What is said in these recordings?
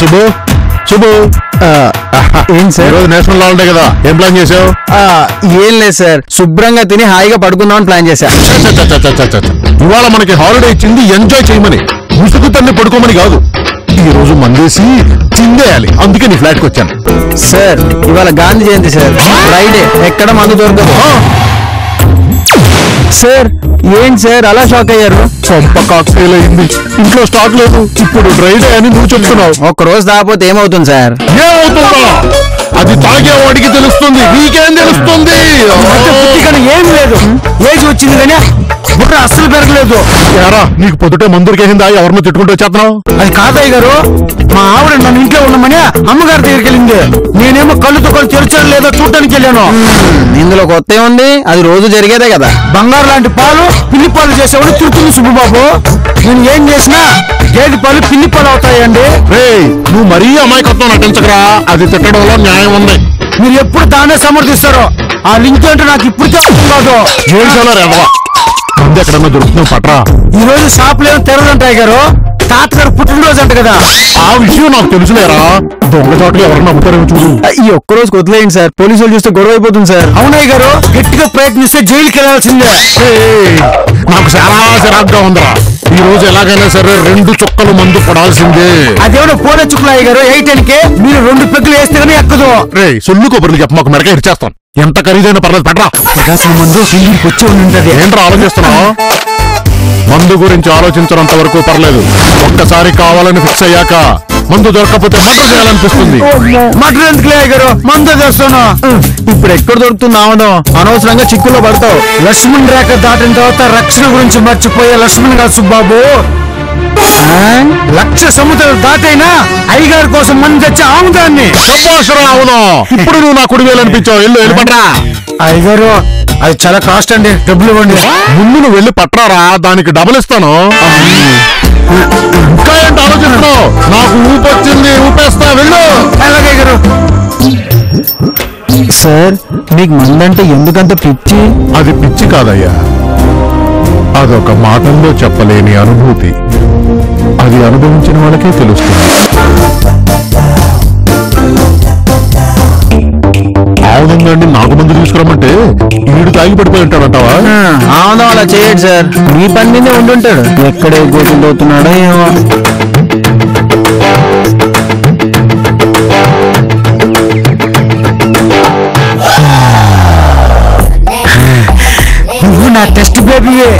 శుభు శుభు ఏం సార్ ఈరోజు national holiday కదా, ఏం ప్లాన్ చేసావు? ఏం లేదు సార్, శుభ్రంగా తిని హాయిగా పడుకుందామని ప్లాన్ చేశా. ఇవాళ మనకి హాలిడే ఇచ్చింది ఎంజాయ్ చేయమని, ముసుగు తన్ని పడుకోమని కాదు. ఈ రోజు మందేసి చిందేయాలి, అందుకే నీ ఫ్లాట్కి వచ్చాను. సార్ ఇవాళ గాంధీ జయంతి సార్, ఫ్రైడే, ఎక్కడ మందు దొరకదు. సార్ ఏంటి సార్ అలా షాక్ అయ్యారు? సొంప కాక్టైల్ అయింది, ఇంట్లో స్టాక్ లేదు. ఇప్పుడు డ్రైడే అని నువ్వు చెప్తున్నావు. ఒక్క రోజు తాగిపోతే ఏమవుతుంది సార్? ఏమవుతుందా? అది తాగేవాడికి తెలుస్తుంది, నీకేం తెలుస్తుంది? ఏం లేదు, ఏజ్ వచ్చింది కానీ బుర్ర అస్సలు పెరగలేదు. యారా నీకు పొద్దుటే మందురికేసిందా? ఎవరినో తిట్టుకుంటూ వచ్చేస్తున్నావు? అది కాదయ్య గారు, మా ఆవిడ నన్ను ఇంట్లో ఉండమని అమ్మగారి దగ్గరికి వెళ్ళింది. నేనేమో కళ్ళుతో కళ్ళు తెరిచాను లేదో చూడటానికి వెళ్ళాను. ఇందులో కొత్త ఉంది, అది రోజు జరిగేదే కదా. బంగారు లాంటి పాలు పిల్లి పాలు చేసేవాడు తిరుగుతుంది సుబ్బుబాబు. నేను ఏం చేసినా గేదె పాలు పిల్లి పాలు అవుతాయండి. నువ్వు మరీ అమాయకత్వం నటించకరా, అది తిట్టడంలో న్యాయం ఉంది. మీరు ఎప్పుడు దాన్నే సమర్థిస్తారో ఆ లింక్ ఏంటో నాకు ఇప్పుడు కాదు. ముందు ఎక్కడన్నా దొరుకుతున్నావు పట్రా. ఈ రోజు షాపులు ఏమో తెరదంటాయి గారు, తాతగారు పుట్టినరోజు అంట కదా. ఆ విషయం నాకు తెలుసులేరా, దొంగ చోట్ల ఎవరన్నా అమ్ముతారేమో చూడు. ఈ ఒక్కరోజు వదిలేయండి సార్, పోలీసులు చూస్తే గొడవ అయిపోతుంది సార్. అవునయ్య గారు, గట్టిగా ప్రయత్నిస్తే జైలుకి వెళ్ళాల్సిందే. నాకు చాలా చిరాగ్గా ఉందిరా. ఈ రోజు ఎలాగైనా సరే 2 చుక్కలు మందు పడాల్సిందే. అదేమన్నా పోనే చుక్కలు అయ్య గారు, 8 మీరు 2 పెగ్గులు వేస్తే కానీ ఎక్కదు. సొల్లు కొబ్బరిని చెప్ప, మాకు మెడక ఇచ్చేస్తాను. ఎంత ఖరీదైనా పర్లేదు పట్రా. మందు వచ్చి ఉంటది. ఏంట్రా ఆలోచిస్తున్నావు? మందు గురించి ఆలోచించినంత వరకు పర్లేదు, ఒక్కసారి కావాలని ఫిక్స్ అయ్యాక మందు దొరకకపోతే మర్డర్ చేయాలనిపిస్తుంది. మర్డర్ ఎందుకులే గారు, మందు చేస్తాను. ఇప్పుడు ఎక్కడ దొరుకుతుంది ఆమదం? అనవసరంగా చిక్కుల్లో పడతావు. లక్ష్మణ్ రేఖ దాటిన తర్వాత రక్షణ గురించి మర్చిపోయే లక్ష్మణ్ కాదు సుబ్బాబు. 1,00,000 సముద్రాలు దాటైనా అయ్యగారి కోసం మంది తెచ్చే ఆముదాన్ని. అవును, ఇప్పుడు నువ్వు నా కుడి వేలనిపించావు. వెళ్ళి పట్రా. అయ్యగారు అది చాలా కాస్ట్ అండి, డబ్బులు ఇవ్వండి. ముందు నువ్వు వెళ్ళి పట్రారా, దానికి డబుల్ ఇస్తాను. ఇంకా ఏంటి ఆలోచిస్తున్నావు? నాకు ఊపు వచ్చింది, ఊపేస్తా, వెళ్ళు. అలాగే గారు. సార్ మీకు మందంటే ఎందుకంత పిచ్చి? అది పిచ్చి కాదయ్యా, అదొక మాటల్లో చెప్పలేని అనుభూతి. అది అనుభవించిన వాళ్ళకే తెలుస్తుంది. ఆవుదండి నాకు మందు తీసుకురమ్మంటే ఈడు తాగి పడిపోయి ఉంటాడంటావా? ఆవుదాం అలా చేయడు సార్, మీ పని మీదే ఉండుంటాడు. ఎక్కడే గోతులు అవుతున్నాడో ఏమో. నువ్వు నా టెస్ట్ బేబీయే,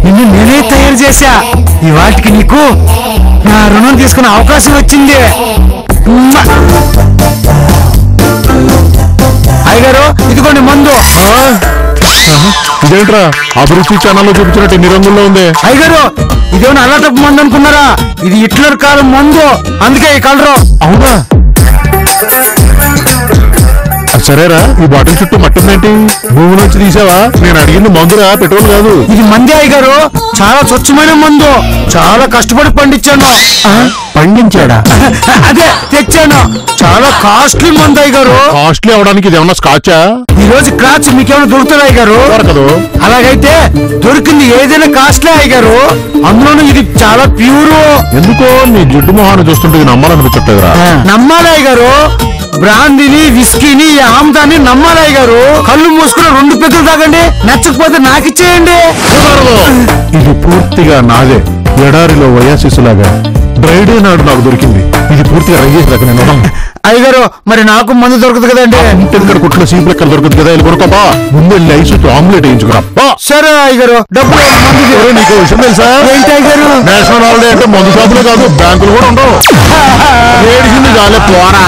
నిన్ను నేనే తయారు చేశా. ఈ వాటికి నీకు నా రుణం తీసుకునే అవకాశం వచ్చింది. అయ్యగారు ఇదిగోండి మందు. ఇదేంట్రా అభిరుచి ఛానల్లో చూపించినట్టు ఎన్ని రంగుల్లో ఉంది? అయ్యగారు ఇదేమన్నా అల్లటప్పు మందు అనుకున్నారా? ఇది హిట్లర్ కాలం మందు, అందుకే ఈ కలరు. అవునా? సరేరా, ఈ బాటిల్ చుట్టూ మట్టిందేంటి? భూమి నుంచి తీసావా? నేను అడిగింది మందురా, పెట్రోల్ కాదు. ఇది మంది అయ్యగారు, చాలా స్వచ్ఛమైన మందు. చాలా కష్టపడి పండించాను. పండించాడా? అదే తెచ్చాను. చాలా కాస్ట్లీ మందు అయ్యగారు. కాస్ట్లీ అవడానికి ఇది ఏమన్నా స్కాచా? ఈ రోజు క్రాచ్ మీకేమైనా దొరుకుతుంది అయ్యగారు? దొరకదు. అలాగైతే దొరికింది ఏదైనా కాస్ట్లీ అయ్యగారు, అందులోనూ ఇది చాలా ప్యూర్. ఎందుకో నీ జిడ్డు మొహాన్ని చూస్తుంటే నమ్మాలనిపించట్లేదురా. నమ్మాలి అయ్యగారు, బ్రాందీని విస్కీని ఆమ్దాన్ని నమ్మాలయ్య గారు. కళ్ళు మూసుకుని 2 పెగ్గులు తాగండి, నచ్చకపోతే నాకిచ్చేయండి. ఇది పూర్తిగా నాదే, ఎడారిలో వయాసిసులాగా డ్రైడే నాడు నాకు దొరికింది. ఇది పూర్తిగా రైజేసాక నేను అయ్యగారు మరి నాకు మందు దొరకదు కదండి. ఇక్కడ కుట్లో సీపు లెక్కలు దొరకదు కదా, వెళ్ళి కొనుకోపా. ముందు వెళ్ళి ఐసుతో ఆమ్లెట్ వేయించుకురా. సరే అయ్యగారు, డబ్బులు నీకు విషయం తెలుసా? ఏంటి అయ్యగారు? నేషనల్ హాలిడే అంటే మందు షాపులే కాదు, బ్యాంకులు కూడా ఉండవు. ఏడిసింది చాలే పోరా.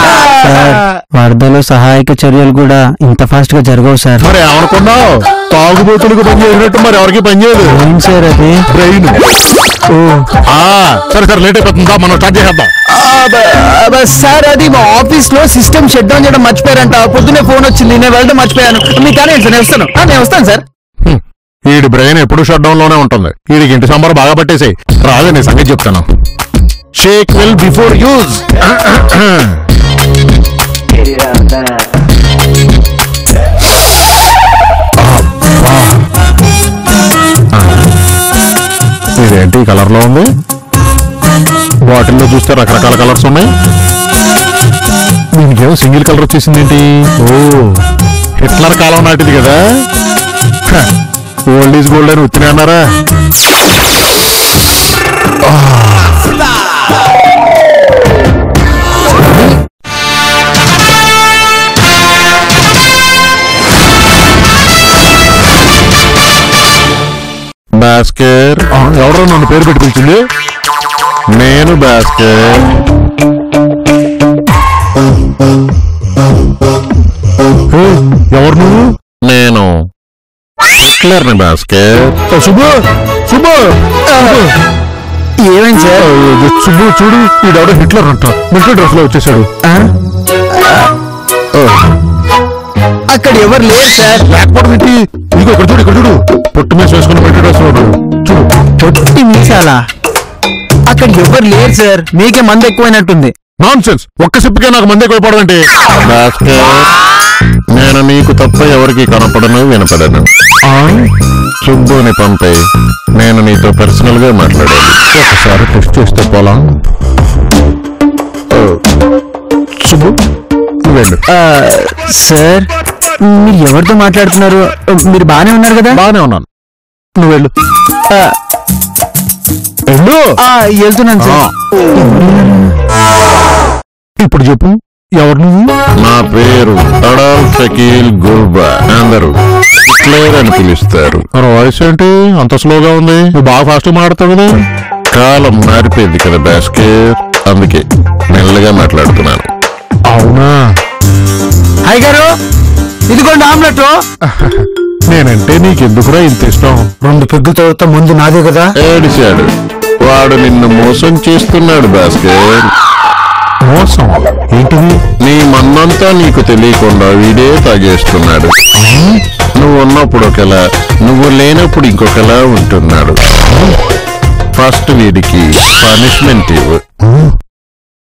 వరదలో సహాయక చర్యలు కూడా ఇంత ఫాస్ట్ గా జరగవు సార్. మరి ఏమనుకున్నావు? తాగుబోతులకు పని చేసినట్టు మరి ఎవరికి పని చేయదు. ఏం సార్ అది? బ్రెయిన్. సరే సరే, లేట్ అయిపోతుందా, మనం స్టార్ట్ చేసేద్దాం. సార్ అది మా ఆఫీస్ లో సిస్టమ్ షట్ డౌన్ చేయడం మర్చిపోయారంట. పొద్దునే ఫోన్ వచ్చింది, నేను వెళ్ళడం మర్చిపోయాను. మీకు కానీ నేను వస్తాను సార్. వీడి బ్రెయిన్ ఎప్పుడు షట్ డౌన్ లోనే ఉంటుంది. వీడికి ఇంటి సంబరం బాగా పట్టేసాయి. రాదే నేను సంగతి చెప్తాను. Shake well before use. ఇదేంటి కలర్ లో ఉంది? బాటిల్లో చూస్తే రకరకాల కలర్స్ ఉన్నాయి. దీనికేమో సింగిల్ కలర్ వచ్చేసింది ఏంటి? ఓ హిట్లర్ కాలం నాటిది కదా. ఓల్డ్ ఈజ్ గోల్డ్ అని వచ్చినా అన్నారా? భాస్కర్. ఎవరో నన్ను పేరు పెట్టి పిలిచింది? నేను భాస్కర్. ఎవరు నువ్వు? నేను హిట్లర్ని భాస్కర్. శుభు శుభు ఏమైంది సార్? శుభు చూడు, ఈడెవడో హిట్లర్ అంట మిలిటరీ డ్రెస్ లో వచ్చేసాడు. అక్కడ ఎవరు లేరు సార్. లేకపోవడం ఏంటి? ఇదిగో ఇక్కడ చూడు, ఇక్కడ చూడు, పొట్టు మీస వేసుకున్న మిలిటరీ డ్రెస్ లో చూడు. పొట్టి మీసాలా? అక్కడ ఎవరు లేరు సార్. మీకే మంది ఎక్కువైనట్టుంది. Non sense. ఒక్క సిప్పుకే నాకు మంది ఎక్కువైపోవడం ఏంటి? భాస్కర్, నేను నీకు తప్ప ఎవరికి కనపడను వినపడను. సుబ్బుని పంపే, నేను నీతో పర్సనల్ గా మాట్లాడాలి. ఒకసారి టెస్ట్ చేస్తే పోలా? సుబ్బు వెళ్ళు. సార్ మీరు ఎవరితో మాట్లాడుతున్నారు? మీరు బానే ఉన్నారు కదా? బానే ఉన్నాను, నువ్వు వెళ్ళు. వెళ్ళు. వెళ్తున్నాను సార్. ఇప్పుడు చెప్పు, ఎవరు నువ్వు? నా పేరు అడాల్ షకీల్ గుర్బా, అందరూ హిట్లర్ అని పిలుస్తారు. వాయిస్ ఏంటి అంత స్లోగా ఉంది? నువ్వు బాగా ఫాస్ట్ మాట్లాడతావు కదా. కాలం మారిపోయింది కదా భాస్కర్, అందుకే మెల్లగా మాట్లాడుతున్నాను. అవునా? హాయ్ గారు, ఇదిగోండి ఆమ్లెట్. నేనంటే నీకెందుకురా ఇంత ఇష్టం? 2 పెగ్గుల తర్వాత ముందు నాదే కదా. ఏడిచాడు వాడు, నిన్ను మోసం చేస్తున్నాడు భాస్కర్. మోసం ఏంటిది? నీ మన్నంతా నీకు తెలియకుండా వీడే తాగేస్తున్నాడు. నువ్వు ఉన్నప్పుడు ఒకలా, నువ్వు లేనప్పుడు ఇంకొకలా ఉంటున్నాడు. ఫస్ట్ వీడికి పనిష్మెంట్ ఇవ్వు.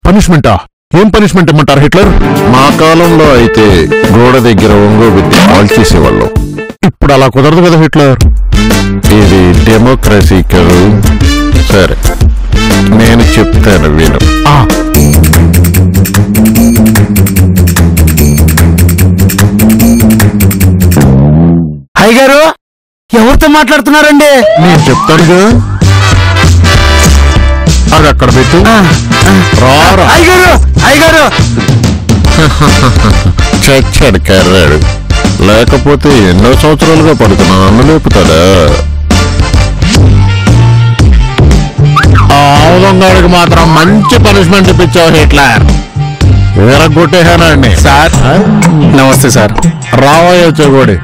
పనిష్మెంటా? ఏం పనిష్మెంట్ ఇమ్మంటారు హిట్లర్? మా కాలంలో అయితే గోడ దగ్గర ఒంగోబెట్టి కాల్ చేసేవాళ్ళం. ఇప్పుడు అలా కుదరదు కదా హిట్లర్. ఇది డెమోక్రసీ కదా. సరే నేను చెప్తాను విను. హాయ్ గారు, ఎవరితో మాట్లాడుతున్నారండి? నేను చెప్తానుగా, అది అక్కడ పెట్టు. అయ్యగారు, అయ్యగారు చచ్చాడు కర్రాడు. లేకపోతే ఎన్నో సంవత్సరాలుగా పడుతున్నా అన్ను లేపుతాడా? ఆవుదొంగాడికి మాత్రం మంచి పనిష్మెంట్ ఇప్పించావు హిట్లర్. వీరగొట్టేహానండి. సార్ నమస్తే సార్. రావయ్య చెగోడి,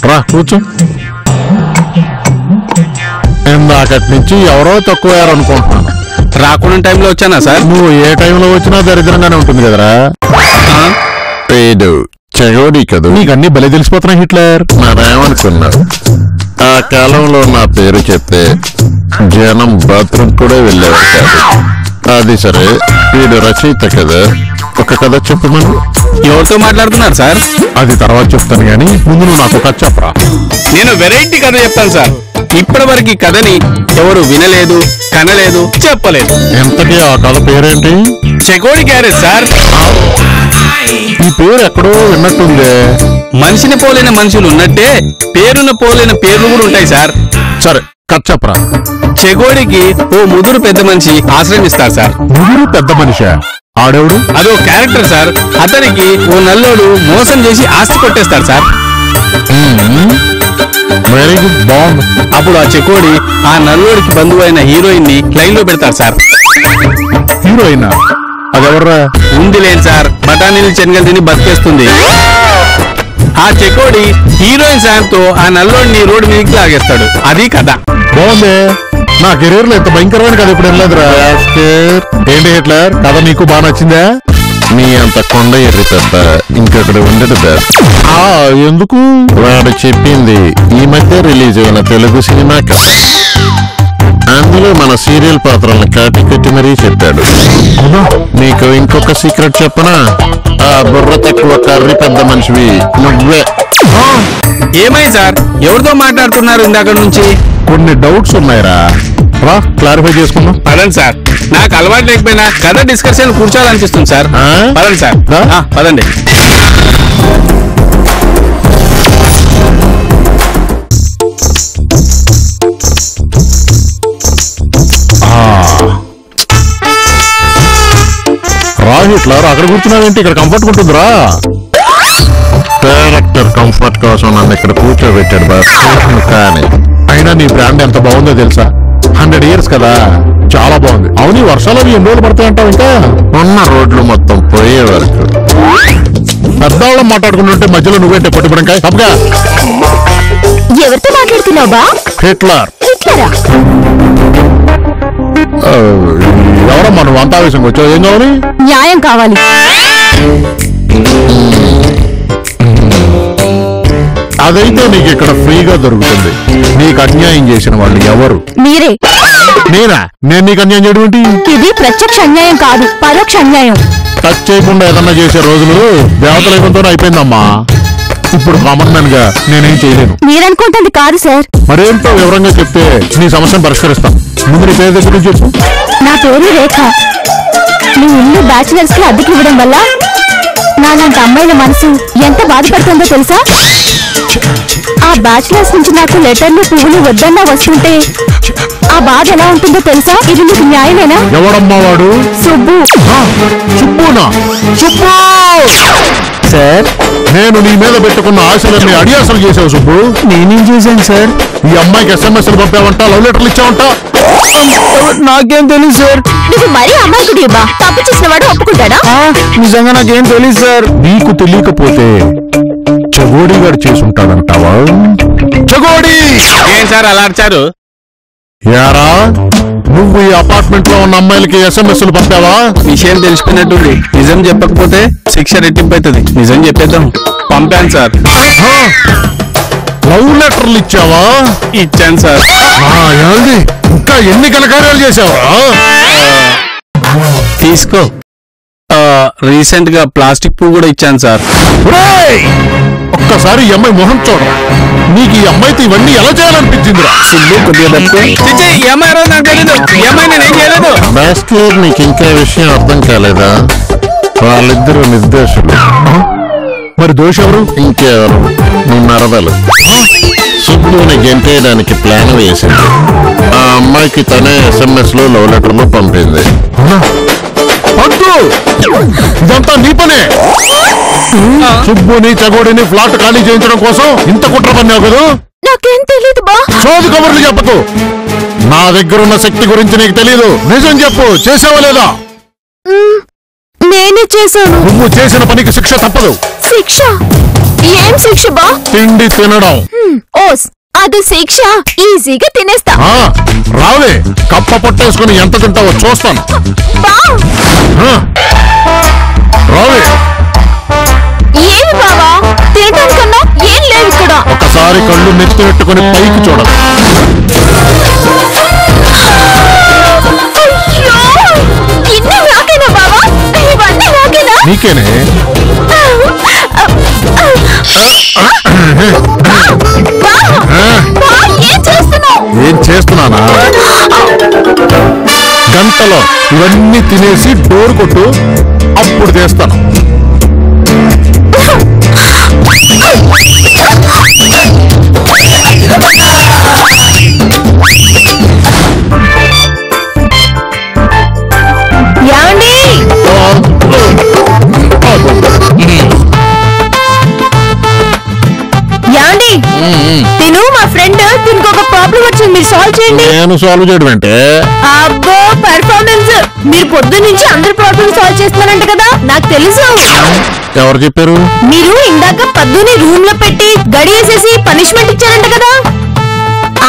రా కూర్చో. ఇందాకటి నుంచి ఎవరో తక్కువయ్యారనుకుంటున్నాను. రాకుండా టైంలో వచ్చానా సార్? నువ్వు ఏ టైంలో వచ్చినా దరిద్రంగానే ఉంటుంది కదరా. చెగోడి కదా, నీకు అన్ని బలి తెలిసిపోతున్నాయి హిట్లర్. మరేమనుకున్నావు? ఆ కాలంలో నా పేరు చెప్తే జనం బాత్రూమ్ కూడా వెళ్ళేవారు కాదు. అది సరే, వీడు రచయిత కదా, ఒక కథ చెప్పమను. ఎవరితో మాట్లాడుతున్నారు సార్? అది తర్వాత చెప్తాను గాని ముందు నువ్వు నాకు కథ చెప్పరా. నేను వెరైటీ కథ చెప్తాను సార్. ఇప్పటి వరకు ఈ కథని ఎవరు వినలేదు, కనలేదు, చెప్పలేదు. ఎంతకీ ఆ కథ పేరేంటి? Chekodi garage sir. ఈ పేరు ఎక్కడో విన్నట్టుందే. మనిషిని పోలేని మనుషులు ఉన్నట్టే పేరున పోలేని పేర్లు కూడా ఉంటాయి సార్. సరే కథ చెప్పరా. చెకోడికి ఓ ముదురు పెద్ద మనిషి ఆశ్రయం ఇస్తారు సార్. ముదురు పెద్ద మనిషి? ఆడేవుడు? అదో క్యారెక్టర్ సార్. అతనికి ఓ నల్లోడు మోసం చేసి ఆస్తి కొట్టేస్తాడు సార్. వెరీ గుడ్, బాగుంది. అప్పుడు ఆ చెకోడి ఆ నల్లోడికి బంధువు అయిన హీరోయిన్ ని లైన్ లో పెడతారు సార్. హీరోయిన్? అదెవర్రా? ఉంది లేదు సార్, బఠానీలు శనగలు తిని బతికేస్తుంది. ఆ చెకోడి హీరోయిన్ సాయంతో ఆ నల్లోడిని రోడ్డు మీదకి లాగేస్తాడు. అది కథ. బాగుంది. నా కెరీర్ లో ఇంత భయంకరమైన కథ ఇప్పుడు వెళ్ళలేదురా. ఏంటి హిట్లర్, కథ నీకు బాగా నచ్చిందా? నీ అంత కొండ ఎర్రి పెద్ద ఇంకొకటి ఉండదు బెస్ట్. ఎందుకు? వాడు చెప్పింది ఈ మధ్య రిలీజ్ అయిన తెలుగు సినిమా కథ. అందులో మన సీరియల్ పాత్రల్ని కాటి కట్టి మరీ చెప్పాడు. నీకు ఇంకొక సీక్రెట్ చెప్పనా? ఆ బుర్ర తక్కువ కర్రీ పెద్ద మనిషివి నువ్వే. ఏమై సార్, ఎవరితో మాట్లాడుతున్నారు ఇందాక నుంచి? కొన్ని డౌట్స్ ఉన్నాయిరా. రా క్లారిఫై చేసుకుందాం. పదండి సార్. నాకు అలవాటు లేకపోయినా కథ డిస్కషన్ కూర్చోవాలనిపిస్తుంది సార్. పదండి సార్. పదండి. రా హిట్లర్, అక్కడ కూర్చున్నావేంటి? ఇక్కడ కంఫర్ట్ ఉంటుందిరా. క్యారెక్టర్ కంఫర్ట్ కోసం నన్ను ఇక్కడ కూర్చోబెట్టాడు బాస్. కానీ అయినా నీ బ్రాండ్ ఎంత బాగుందో తెలుసా? 100 years కదా, చాలా బాగుంది. అవును, ఈ వర్షాలు ఎన్ని రోజులు పడతాయంటావు? ఇంకా ఉన్న రోడ్లు మొత్తం పోయే వరకు. పెద్దవాళ్ళం మాట్లాడుకుంటుంటే మధ్యలో నువ్వేంటే పట్టుబడంకాయ తప్పగా. ఎవరితో మాట్లాడుతున్నావు బా? హిట్లర్. ఎవరమ్మా నువ్వు అంత ఆవేశంగా వచ్చావు? ఏం కావాలి? న్యాయం కావాలి. అదైతే నీకు ఇక్కడ ఫ్రీగా దొరుకుతుంది. నీకు అన్యాయం చేసిన వాళ్ళు ఎవరు? మీరే. నేనా? నేను నీకు అన్యాయం చేయడం ఏంటి? ఇది ప్రత్యక్ష అన్యాయం కాదు, పరోక్ష అన్యాయం. టచ్ చేయకుండా ఏదన్నా చేసే రోజులు దేవతలతో అయిపోయిందమ్మా. ఇప్పుడు కామన్ మ్యాన్ గా నేనేం చేయలేను. మీరనుకుంటుంది కాదు సార్. మరేంటో వివరంగా చెప్తే నీ సమస్యను పరిష్కరిస్తాం. ముందు నీ పేరు దగ్గర నుంచి చెప్పు. నా పేరు రేఖ. మీ ఇల్లు బ్యాచిలర్స్ కి అద్దెకి ఇవ్వడం వల్ల నాలాంటి అమ్మాయిల మనసు ఎంత బాధపడుతుందో తెలుసా? ఆ బ్యాచిలర్స్ నుంచి నాకు లెటర్లు పువ్వులు వద్దన్నా వస్తుంటే ఆ బాధ ఎలా ఉంటుందో తెలుసా? ఇది మీకు న్యాయమేనా? ఎవడమ్మా వాడు? సుబ్బు. సుబ్బునా? సుబ్బు సార్, నేను నీ మీద పెట్టుకున్న ఆశలన్నీ అడియాసలు చేసావు సుబ్బు. నేనేం చేశాను సార్? ఈ అమ్మాయికి SMS పంపావంట, లవ్ లెటర్లు ఇచ్చావంట. నాకేం తెలియదు సార్. నువ్వు మరీ అమ్మాయికుడి బా. తప్పు చేసిన వాడు ఒప్పుకుంటాడా? నిజంగా నాకేం తెలియదు సార్. నీకు తెలియకపోతే చగోడి గారు చేసుంటాడంటావా? చగోడి! ఏం సార్ అలా అరిచారు? యారా, నువ్వు ఈ అపార్ట్మెంట్ లో ఉన్న అమ్మాయిలకి SMS పంపావా? విషయం తెలిసిపోయినట్టుంది. నిజం చెప్పకపోతే శిక్ష రెట్టింపు అవుతుంది. నిజం చెప్పేద్దాం. పంపాను సార్. లవ్ లెటర్లు ఇచ్చావా? ఇచ్చాను సార్. ఏమండి, ఇంకా ఎన్ని ఘనకార్యాలు చేసావా? తీసుకో. రీసెంట్ గా ప్లాస్టిక్ పువ్వు కూడా ఇచ్చాను సార్. ఒక్కసారి ఈ అమ్మాయి మొహం చూడరా. నీకు ఈ అమ్మాయితో ఇవన్నీ ఎలా చేయాలనిపించిందిరా? కొద్దిగా భాస్కర్, నీకు ఇంకా విషయం అర్థం కాలేదా? వాళ్ళిద్దరూ నిర్దోషులు. మరి దోషెవరు? ఇంకెవరు? నీ నరదలు. సుబ్బుని గెంటేయడానికి ప్లాన్ వేసింది. ఆ అమ్మాయికి తనే SMS లో లవ్ లెటర్లు పంపింది. ఇదంతా నీ పనే. సుబ్బుని చగోడిని ఫ్లాట్ ఖాళీ చేయించడం కోసం ఇంత కుట్ర పన్నావు కదా? నాకేం తెలీదు బా. చోదు కబుర్లు చెప్పకు. నా దగ్గరున్న శక్తి గురించి నీకు తెలీదు. నిజం చెప్పు, చేసావా లేదా? నేనే చేశాను. నువ్వు చేసిన పనికి శిక్ష తప్పదు. శిక్ష? ఏం శిక్ష బా? తిండి తినడం. ఓస్, అది శిక్ష. ఈజీగా తినేస్తా. రావే, కప్ప పొట్టేసుకుని ఎంత తింటావో చూస్తాను. రావే. ఏమి బావా, తినడానికన్నా ఏం లేవు ఇక్కడ. ఒకసారి కళ్ళు నెత్తి పెట్టుకుని పైకి చూడదు. ఇన్ని నాకేనా బావా? ఇవన్నీ నాకేనా? నీకేనే. ఏం చేస్తున్నానా? గంటలో ఇవన్నీ తినేసి డోర్ కొట్టు, అప్పుడు చేస్తాను. తిను, మా ఫ్రెండ్ దీనికి ఒక ప్రాబ్లం వచ్చింది, మీరు సాల్వ్ చేయండి. నేను సాల్వ్ చేయడం అంటే? అబ్బో పర్ఫార్మెన్స్. మీరు పొద్దు నుంచి అందరి ప్రాబ్లమ్ సాల్వ్ చేస్తున్నారంట కదా, నాకు తెలుసు. ఎవరు చెప్పారు? మీరు ఇందాక పద్దుని రూమ్ లో పెట్టి గడియేసేసి పనిష్మెంట్ ఇచ్చారంట కదా,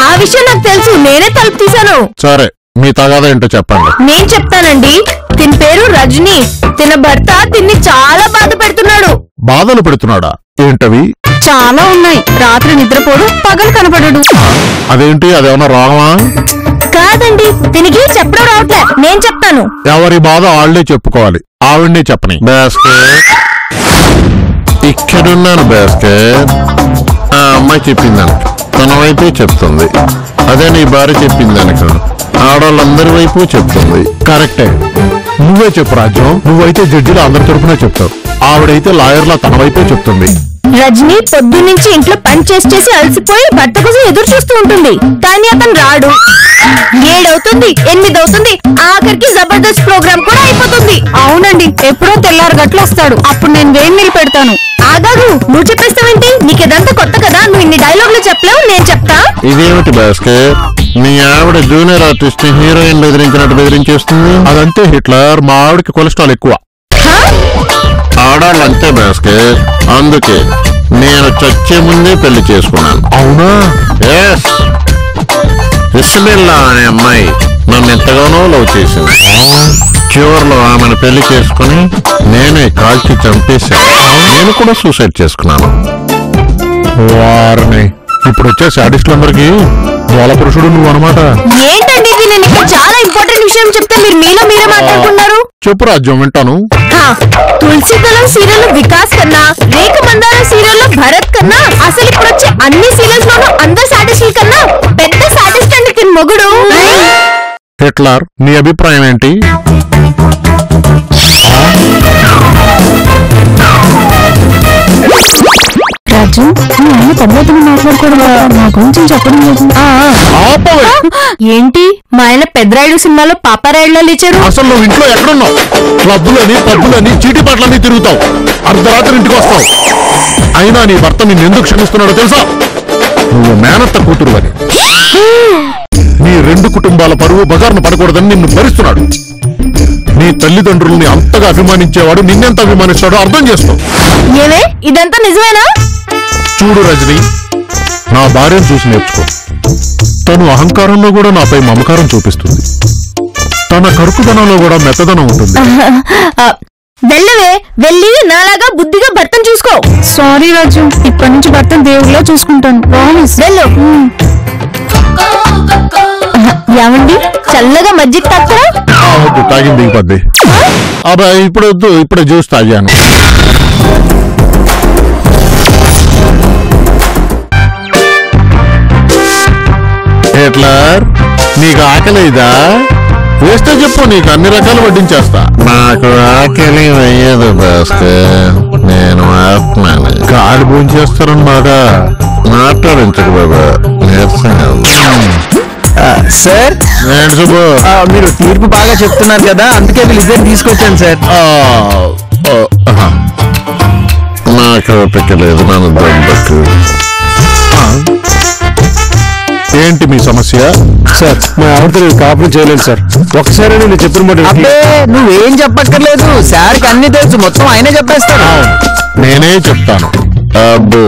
ఆ విషయం నాకు తెలుసు. నేనే తలుపు తీశాను. సరే, మీ తగాదా ఏంటో చెప్పండి. నేను చెప్తానండి. తిన పేరు రజనీ. తిన భర్త తిన్ని చాలా బాధ పెడుతున్నాడు. బాధలు పెడుతున్నాడా? ఏంటవి? చాలా ఉన్నాయి. రాత్రి నిద్రపోడు, పగలు కనపడడు. అదేంటి, అదేమన్నా రోగమా? కాదండి, తిరిగి చెప్పడం రావట్లే. నేను చెప్తాను. ఎవరి బాధ వాళ్ళే చెప్పుకోవాలి, ఆవిడ్నే చెప్పని. భాస్కర్, ఇక్కడున్నాను భాస్కర్. ఆ అమ్మాయి చెప్పిందనుకో, తన వైపే చెప్తుంది. అదే నీ భార్య చెప్పిందనుకో, ఆడవాళ్ళందరి వైపు చెప్తుంది. కరెక్టే. నువ్వే చెప్పు రాజ్యం. నువ్వైతే జడ్జిలో అందరి తరపునే చెప్తావు, ఆవిడైతే లాయర్లా తన వైపే చెప్తుంది. రజనీ పొద్దు నుంచి ఇంట్లో పని చేసి అలసిపోయి భర్త కోసం ఎదురు చూస్తూ ఉంటుంది. కానీ అతను రాడు. 7 అవుతుంది, 8 అవుతుంది, ఆఖరికి జబర్దస్త్ ప్రోగ్రామ్ కూడా అయిపోతుంది. అవునండి, ఎప్పుడో తెల్లారు గట్లు వస్తాడు. అప్పుడు నేను వేడి నీళ్ళు పెడతాను. ఆగాగు, నువ్వు చెప్పేస్తావేంటి? నీకేదంతా కొత్త కదా, నువ్వు ఇన్ని డైలాగులు చెప్పలేవు, నేను చెప్తా. ఇదేమిటి భాస్కర్, మీ ఆవిడ జూనియర్ ఆర్టిస్ట్ ని హీరోయిన్ బెదిరించినట్టు బెదిరించేస్తుంది? అదంతే హిట్లర్, మా ఆవిడకి కొలెస్ట్రాల్ ఎక్కువ. ఆడాలంతే భాస్కర్, అందుకే నేను చచ్చే ముందే పెళ్లి చేసుకున్నాను. అవునా? ఎస్. ఇస్మిల్లా అనే అమ్మాయి నన్ను ఎంతగానో లవ్ చేసింది. చివర్లో ఆమెను పెళ్లి చేసుకుని నేనే కాల్చి చంపేశాను. నేను కూడా సూసైడ్ చేసుకున్నాను. వారిని ఇప్పుడు వచ్చే సాడిస్టులందరికీ మూల పురుషుడు నువ్వు అనమాట. ఏంటండి ఇది? నేను ఇక్కడ చాలా ఇంపార్టెంట్ విషయం చెప్తే మీరు మీరే మాట్లాడుకున్నారు. చెప్పు రాజ్యం, వింటాను. తులసి దళం సీరియల్ వికాస్ కన్నా, రేఖ మందార సీరియల్ భరత్ కన్నా, అసలు ఇప్పుడు వచ్చే అన్ని సీరియల్స్ లోనూ అందరు సాటిస్టుల కన్నా పెద్ద సాటిస్ట్ అండి తిని మొగుడు. హిట్లర్, నీ అభిప్రాయం ఏంటి? రాజు, అన్న తమ్ముతో మాట్లాడుకోవడం నా గురించి చెప్పడం లేదు. ఏంటి మా ఆయన పెద్దరాయుడు సినిమాలో పాపారాయుడులో లేచారు? అసలు నువ్వు ఇంట్లో ఎక్కడున్నావు? క్లబ్బులని పబ్బులని చీటిపాట్లని తిరుగుతావు, అర్ధరాత్రి ఇంటికి వస్తావు. అయినా నీ భర్త నిన్నెందుకు క్షమిస్తున్నాడో తెలుసా? నువ్వు మేనత్త కూతురు అని. నీ 2 కుటుంబాల పరువు బజార్ను పడకూడదని నిన్ను భరిస్తున్నాడు. నీ తల్లిదండ్రుల్ని అంతగా అభిమానించేవాడు నిన్నెంత అభిమానిస్తాడో అర్థం చేసుకో. ఏవే, ఇదంతా నిజమేనా? చూడు రజని, నా భార్యను చూసి నేర్చుకో. తను అహంకారంలో కూడా నాపై మమకారం చూపిస్తుంది. తన కరుకుదనంలో కూడా మెత్తదనం ఉంటుంది. వెళ్ళవే, వెళ్ళి నాలాగా బుద్ధిగా భర్తను చూసుకో. సారీ రాజు, ఇప్పటి నుంచి భర్తను దేవుడిలో చూసుకుంటాను. వెళ్ళు. ఏమండి, చల్లగా మజ్జిగ తాగుతారా? తాగింది దిగిపోద్ది. అబ్బాయి ఇప్పుడు వద్దు, ఇప్పుడే జ్యూస్ తాగాను. హిట్లర్, నీకు ఆకలిదా? వేస్తే చెప్పు, నీకు అన్ని రకాలు వడ్డించేస్తా. నాకు ఆకలి వేయదు భాస్కర్, నేను ఆత్మని. గాలి భోంచేస్తారన్నమాట. మాట్లాడించడు బాబా, నీరసంగా సార్. మీరు తీర్పు బాగా చెప్తున్నారు కదా, అందుకే వీళ్ళిద్దరు తీసుకొచ్చాను సార్. నాకు ఓపిక లేదు, నన్ను దొంగకు. ఏంటి మీ సమస్య? సార్, మా ఆవిడతో నేను కాపురం చేయలేదు సార్. ఒకసారి నేను చెప్పిన మాట. అబ్బే, నువ్వేం చెప్పక్కర్లేదు, సార్కి అన్ని తెలుసు, మొత్తం ఆయనే చెప్పేస్తాడు. నేనే చెప్తాను. అబ్బు,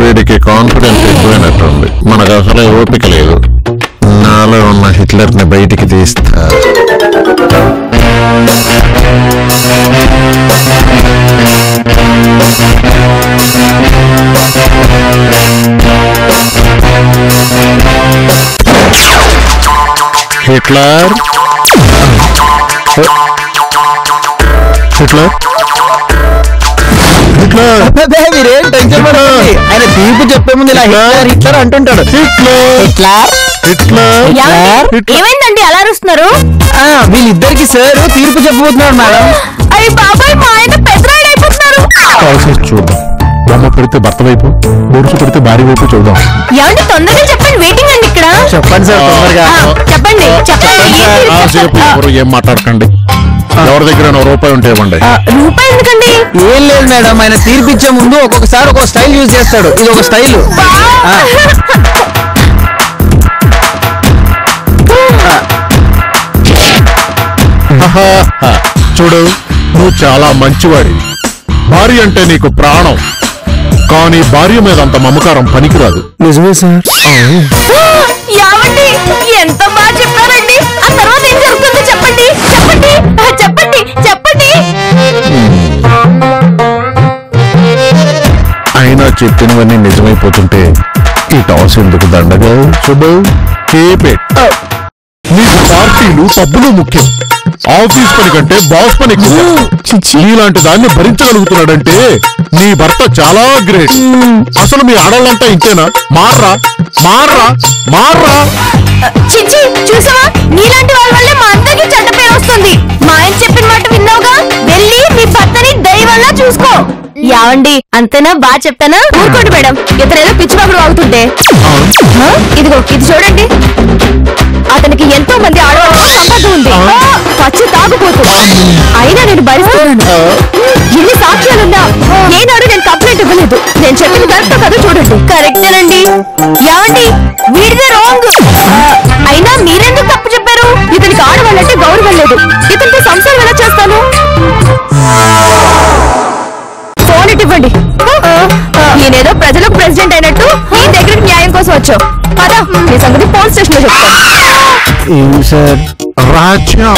వీడికి కాన్ఫిడెన్స్ ఎక్కువైనట్టుంది. మనకు అసలే ఓపిక లేదు. నాలో ఉన్న హిట్లర్ ని బయటికి తీస్తా. హిట్లర్, హిట్లర్, హిట్లర్, మీరేం టెన్షన్ పడకండి. ఆయన తీర్పు చెప్పే ముందు ఇలా హిట్లర్ హిట్లర్ అంటుంటాడు. ఏమైందండి అలా అరుస్తున్నారు? వీళ్ళిద్దరికి సార్ తీర్పు చెప్పబోతున్నాడు మేడం. అయ్యి బాబాయ్, మా ఆయన పెద్దరాయుడు అయిపోతున్నారు. చూద్దాం. బొమ్మ పెడితే భర్త వైపు, బొరుసు పెడితే భార్య వైపు చూద్దాం. ఏమంటే తొందరగా చెప్పండి, వెయిటింగ్ అండి ఇక్కడ. చెప్పండి సార్, తొందరగా చెప్పండి. ఏం మాట్లాడకండి. ఎవరి దగ్గర రూపాయి ఉంటే ఇవ్వండి. రూపాయి ఎందుకండి? ఏం లేదు మేడం, ఆయన తీర్పిచ్చే ముందు ఒక్కొక్కసారి ఒక్కొక్క స్టైల్ యూజ్ చేస్తాడు. ఇది ఒక స్టైల్. చూడు, నువ్వు చాలా మంచివాడి. భార్య అంటే నీకు ప్రాణం, కానీ భార్య మీద అంత మమకారం పనికిరాదు. నిజమే సార్. యావండి, ఎంత బాగా చెప్పారండి. ఆ తర్వాత ఏం జరుగుతుందో చెప్పండి, చెప్పండి, చెప్పండి, చెప్పండి. అయినా చెప్పినవన్నీ నిజమైపోతుంటే ఈ టాస్ ఎందుకు దండగా? శుభు, నీకు పార్టీలు పబ్బులు ముఖ్యం. ఆఫీస్ పని కంటే బాస్ పని ఎక్కువ. నీలాంటి దాన్ని భరించగలుగుతున్నాడంటే నీ భర్త చాలా గ్రేట్. అసలు మీ ఆడవాళ్ళంతా ఇంతేనా? మార్రా మార్రా మార్రా. చిచ్చి చూసావా, నీలాంటి వాళ్ళ వల్లే మా అందరికీ చెడ్డ పేరు వస్తుంది. మా ఆయన చెప్పిన మాట విన్నావుగా, వెళ్ళి మీ భర్తని దైవంలా చూసుకో. యావండి, అంతేనా? బాగా చెప్తానా? ఊరుకోండి మేడం, ఇతనేదో పిచ్చిబాబుడు వాగుతుంటే. ఇదిగో ఇది చూడండి, అతనికి ఎంతో మంది ఆడవాళ్ళతో సంబంధం ఉంది. పచ్చి తాగుపోతూ అయినా నేను భరిస్తున్నాను. ఎన్ని సాక్ష్యాలున్నా ఏనాడు నేను కంప్లైంట్ ఇవ్వలేదు. నేను చెప్పిన కరెక్ట్ కదా చూడండి. కరెక్టేనండి. యావండి, వీడిదే రాంగ్. అయినా మీరెందుకు తప్పు చెప్పారు? ఇతనికి ఆడవాళ్ళంటే గౌరవం లేదు. ఇతనితో సంసారం ఎలా చేస్తాను? ఫోన్ ఇవ్వండి. నేనేదో ప్రజలకు ప్రెసిడెంట్ అయినట్టు మీ దగ్గరికి న్యాయం కోసం వచ్చావు. పదా, నీ సంగతి పోలీస్ స్టేషన్ లో చెప్తాను. ఏం సార్? రాజ్యం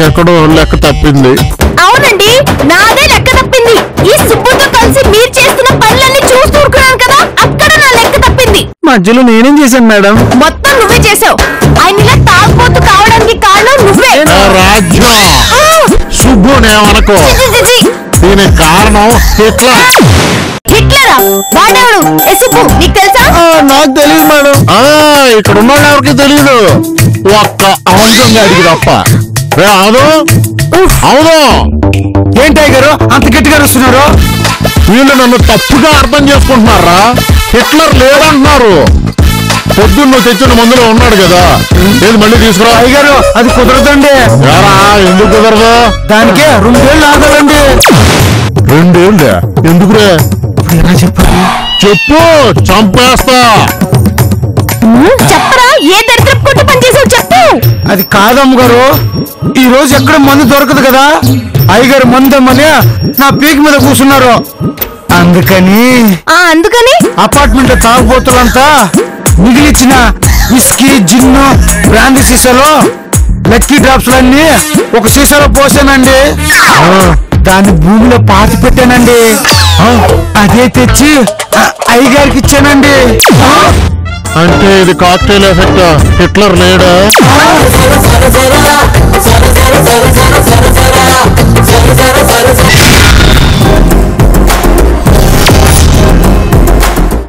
ఎక్కడో లెక్క తప్పింది. అవునండి, నాదే లెక్క తప్పింది. ఈ సుబ్బుతో కలిసి మీరు చేస్తున్న పనులన్నీ చూస్తూ ఊరుకున్నాను కదా, అక్కడ నా లెక్క తప్పింది. మధ్యలో నేనేం చేశాను మేడం? మొత్తం నువ్వే చేసావు. ఆయన ఇలా తాగుపోతూ కావడానికి కారణం నువ్వే. రాజ్యం సుబ్బునేమనుకో, దీనికి కారణం హిట్లర్. హిట్లరా? వాడేవాడు? ఏ సుబ్బు, నీకు తెలుసా? నాకు తెలియదు మేడం. ఇక్కడ ఉన్న ఎవరికి తెలియదు, ఒక్క అవంశంగా అడిగి తప్ప. అవును అవును. ఏంటి గారు అంత గట్టిగా వస్తున్నారు? వీళ్ళు నన్ను తప్పుగా అర్థం చేసుకుంటున్నారా? హిట్లర్ లేదంటున్నారు. పొద్దున్న నువ్వు తెచ్చిన మందులో ఉన్నాడు కదా, ఏది మళ్ళీ తీసుకురా. అయ్యగారు అది కుదరదండి. ఎందుకు కుదరదు? దానికే 2 ఏళ్ళు ఆగాలండి. 2 ఏళ్ళే ఎందుకురే? ఎలా చెప్పారు? చెప్పు, చంపేస్తా. చెప్పరా, ఏ దరిద్రపు కొట్టు పని చేసావు చెప్పు. అది కాదమ్మ గారు, ఈ రోజు ఎక్కడ మందు దొరకదు కదా, అయ్యగారు మందమ్మని నా పీక్ మీద కూర్చున్నారు. అందుకని అపార్ట్మెంట్ లో తాగుబోతులంతా మిగిలిచ్చిన విస్కీ, జిన్ను, బ్రాండీ సీసాలో లక్కీ డ్రాప్స్ లన్నీ ఒక సీసాలో పోసానండి. దాన్ని భూమిలో పాతి పెట్టానండి. అదే తెచ్చి అయ్యగారికి ఇచ్చానండి. అంటే ఇది కాక్టైల్ ఎఫెక్ట్. హిట్లర్ లేడా?